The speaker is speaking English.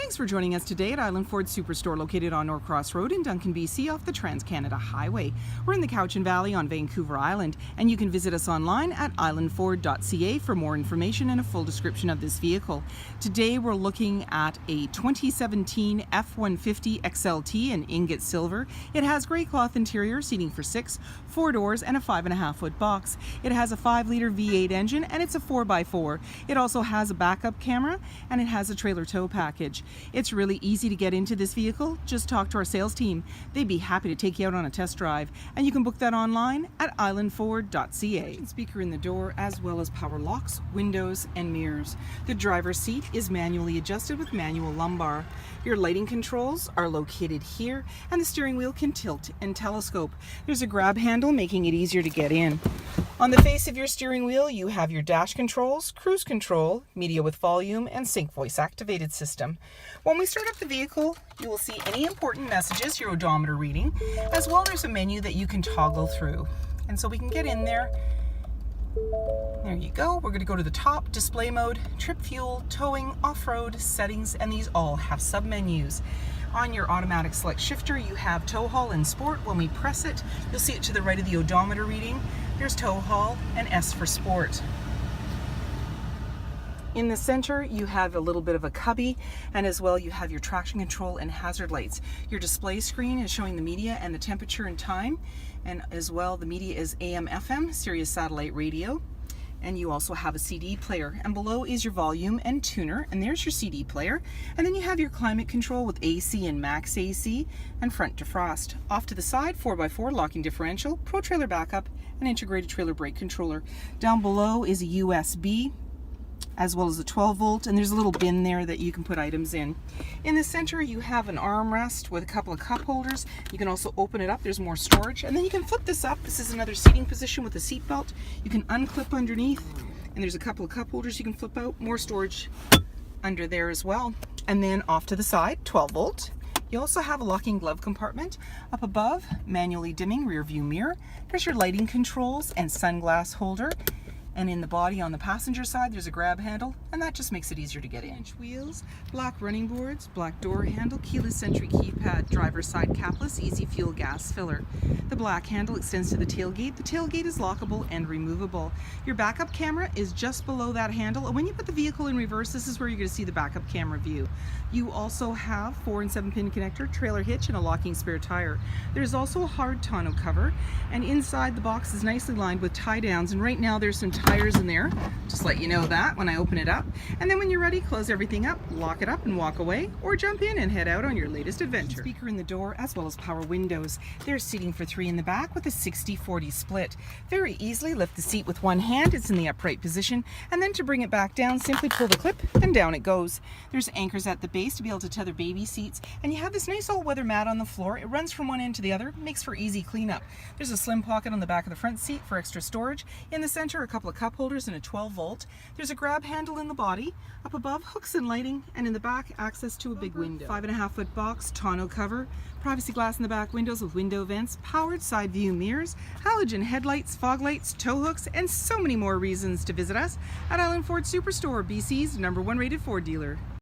Thanks for joining us today at Island Ford Superstore, located on Norcross Road in Duncan, BC, off the Trans-Canada Highway. We're in the Cowichan Valley on Vancouver Island, and you can visit us online at islandford.ca for more information and a full description of this vehicle. Today we're looking at a 2017 F-150 XLT in ingot silver. It has grey cloth interior, seating for 6, 4 doors, and a 5.5-foot box. It has a 5-liter V8 engine, and it's a 4x4. It also has a backup camera, and it has a trailer tow package. It's really easy to get into this vehicle. Just talk to our sales team. They'd be happy to take you out on a test drive, and you can book that online at islandford.ca. Speaker in the door, as well as power locks, windows, and mirrors. The driver's seat is manually adjusted with manual lumbar. Your lighting controls are located here, and the steering wheel can tilt and telescope. There's a grab handle, making it easier to get in. On the face of your steering wheel, you have your dash controls, cruise control, media with volume, and sync voice activated system. When we start up the vehicle, you will see any important messages, your odometer reading, as well as a menu that you can toggle through. And so we can get in there. There you go. We're going to go to the top, display mode, trip fuel, towing, off-road, settings, and these all have sub-menus. On your automatic select shifter, you have tow haul and sport. When we press it, you'll see it to the right of the odometer reading. There's tow haul and S for sport. In the center, you have a little bit of a cubby, and as well you have your traction control and hazard lights. Your display screen is showing the media and the temperature and time, and as well the media is AM, FM, Sirius satellite radio. And you also have a CD player, and below is your volume and tuner, and there's your CD player. And then you have your climate control with AC and max AC and front defrost. Off to the side, 4x4 locking differential, pro trailer backup, and integrated trailer brake controller. Down below is a USB, as well as a 12 volt, and there's a little bin there that you can put items in. In the center, you have an armrest with a couple of cup holders. You can also open it up, there's more storage, and then you can flip this up. This is another seating position with a seat belt. You can unclip underneath, and there's a couple of cup holders you can flip out, more storage under there as well. And then off to the side, 12 volt. You also have a locking glove compartment. Up above, manually dimming rear view mirror. There's your lighting controls and sunglass holder. And in the body on the passenger side, there's a grab handle, and that just makes it easier to get in. Wheels, black running boards, black door handle, keyless entry keypad, driver's side capless, easy fuel gas filler. The black handle extends to the tailgate. The tailgate is lockable and removable. Your backup camera is just below that handle, and when you put the vehicle in reverse, this is where you're going to see the backup camera view. You also have 4 and 7 pin connector, trailer hitch, and a locking spare tire. There's also a hard tonneau cover, and inside the box is nicely lined with tie downs, and right now there's some tires in there. Just let you know that when I open it up. And then when you're ready, close everything up, lock it up and walk away, or jump in and head out on your latest adventure. Speaker in the door, as well as power windows. There's seating for 3 in the back with a 60-40 split. Very easily lift the seat with one hand, it's in the upright position, and then to bring it back down, simply pull the clip and down it goes. There's anchors at the base to be able to tether baby seats, and you have this nice all-weather mat on the floor. It runs from one end to the other, makes for easy cleanup. There's a slim pocket on the back of the front seat for extra storage. In the center, a couple of cup holders and a 12 volt. There's a grab handle in the body. Up above, hooks and lighting, and in the back, access to a big window. 5.5-foot box, tonneau cover, privacy glass in the back windows with window vents, powered side view mirrors, halogen headlights, fog lights, tow hooks, and so many more reasons to visit us at Island Ford Superstore, BC's #1 rated Ford dealer.